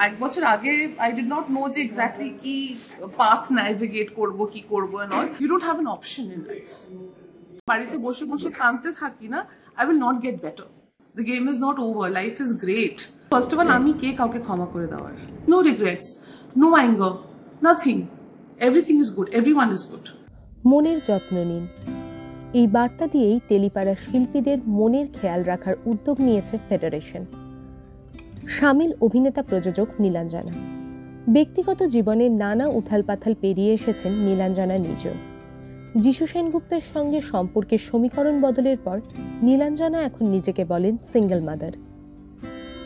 এক বছর আগে I did not know যে exactly কি path navigate করবো কি করবো and all. You don't have an option in life. বাড়িতে বসে বসে কাঁদতে থাকি না, I will not get better. The game is not over. Life is great. First of all, আমি কে কাউকে ক্ষমা করে দেওয়ার? No regrets, no anger, nothing. Everything is good. Everyone is good. মনের যত্ন নিন। এই বার্তা দিয়েই টেলিপাড়ার শিল্পীদের মনের খেয়াল রাখার উদ্যোগ নিয়েছে ফেডারেশন। শামিল অভিনেতা প্রযোজক নীলাঞ্জনা। ব্যক্তিগত জীবনে নানা উথালপাথাল পেরিয়ে এসেছেন নীলাঞ্জনা নিজেও। যিশু সেনগুপ্তের সঙ্গে সম্পর্কের সমীকরণ বদলের পর নীলাঞ্জনা এখন নিজেকে বলেন সিঙ্গেল মাদার।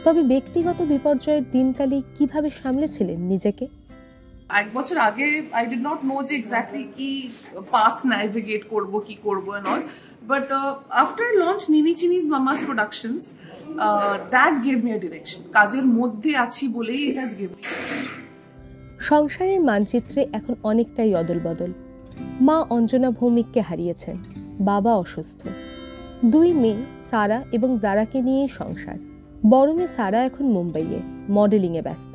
তবে ব্যক্তিগত বিপর্যয়ের দিনকালে কিভাবে সামলেছিলেন নিজেকে? এক বছর আগে I did not know যে exactly কি path navigate করবো কি করবো and all. But after I launched Nini Chini's Mama's Productions, that gave me a direction. কাজের মধ্যে আছি বলেই it has given me. সংসারের মানচিত্রে এখন অনেকটাই অদলবদল। মা অঞ্জনা ভৌমিককে হারিয়েছেন, বাবা অসুস্থ, দুই মেয়ে সারা এবং জারাকে নিয়েই সংসার। বড় মেয়ে সারা এখন মুম্বাইয়ে মডেলিংয়ে ব্যস্ত,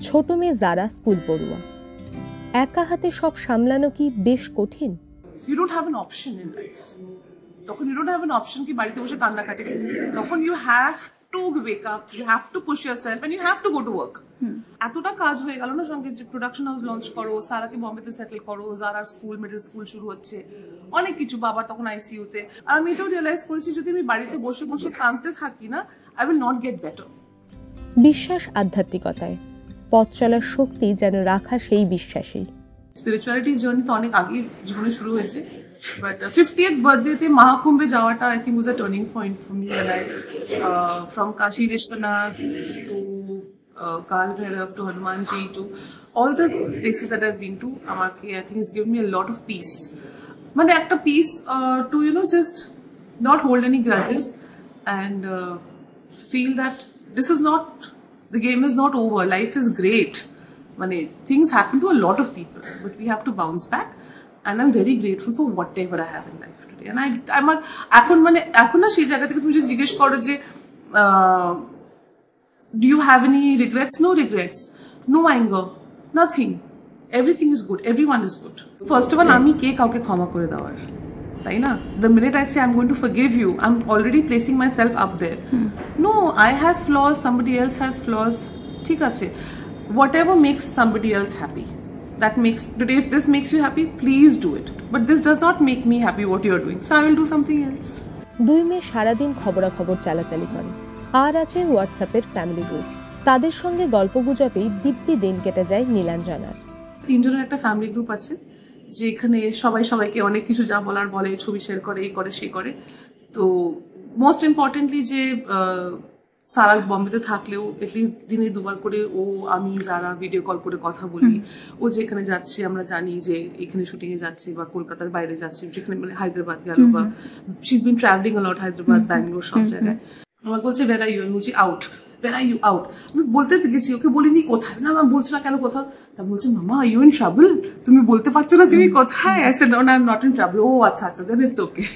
ছোট মেয়ে জারা স্কুল পড়ুয়া। একা হাতে সব সামলানো কি বেশ কঠিন? You don't have an option in life. তখন you don't have an option কি বাড়িতে বসে কান্নাকাটি। তখন you have to wake up, you have to push yourself and you have to go to work. এতটা কাজ হয়ে গেল না সঙ্গে যে প্রোডাকশন হাউস লঞ্চ করো, সারাকে বম্বেতে সেটেল করো, জারার স্কুল মিডল স্কুল শুরু হচ্ছে, অনেক কিছু, বাবার তখন আইসিইউতে। আর আমি এটাও রিয়েলাইজ করেছি যদি আমি বাড়িতে বসে বসে কাঁদতে থাকি না, I will not get better. বিশ্বাস আধ্যাত্মিকতায় পথ চলার শক্তি যেন রাখা সেই বিশ্বাসেই। স্পিরিচুয়ালিটি জার্নি তো অনেক আগে জীবনে শুরু হয়েছে, বাট 50th বার্থডেতে মহাকুম্ভে যাওয়াটা I think was a turning point for me when I from Kashi Vishwanath to Kal Bhairav to Hanumanji to all the places that I've been to, আমাকে I think it's given me a lot of peace. মানে একটা peace to just not hold any grudges and feel that this is not, the game is not over, life is great. মানে things happen to a lot of people, but we have to bounce back. And I'm very grateful for whatever I have in life today. And I'm এখন না সেই জায়গা থেকে তুমি যদি জিজ্ঞেস করো যে do you have any regrets? No regrets, no anger, nothing. Everything is good. Everyone is good. First of all, আমি কে কাউকে ক্ষমা করে দেওয়ার, তাই না? The minute I say I'm going to forgive you, I'm already placing myself up there. No, I have flaws, somebody else has flaws. ঠিক আছে, whatever makes somebody else happy. That makes today, if this makes you happy, please do it. But this does not make me happy what you are doing, so I will do something else. দুই মেয়ে সারাদিন খবরাখবর চালাচালি করে, আর আছে হোয়াটসঅ্যাপের family group. তাদের সঙ্গে গল্পগুজবেই দিব্যি দিন কেটে যায় নীলাঞ্জনার। তিনজনের একটা ফ্যামিলি গ্রুপ আছে যেখানে সবাই সবাইকে অনেক কিছু যা বলার বলে, ছবি শেয়ার করে, এই করে সেই করে। তো মোস্ট ইম্পর্টেন্টলি যে সারা বম্বেতে থাকলেও এটলিস্ট দিনে দুবার করে ও আমি যারা ভিডিও কল করে কথা বলি। ও যেখানে যাচ্ছে আমরা জানি যে এখানে শুটিং এ যাচ্ছে বা কলকাতার বাইরে যাচ্ছে, যেখানে মানে হায়দ্রাবাদ গেল বা শি ইজ বিন ট্রাভেলিং আ লট, হায়দ্রাবাদ, ব্যাঙ্গালোর, সব জায়গায়। আমার বলছে where are you? আমি বলছি out. Where are you? Out. আমি বলতে গেছি, ওকে বলিনি কোথায়, না আমি বলছি না কেন কোথাও। তা বলছে মামা are you in trouble? তুমি বলতে পারছো না তুমি কোথায়? I said no, I'm not in trouble. ও আচ্ছা আচ্ছা, then it's okay.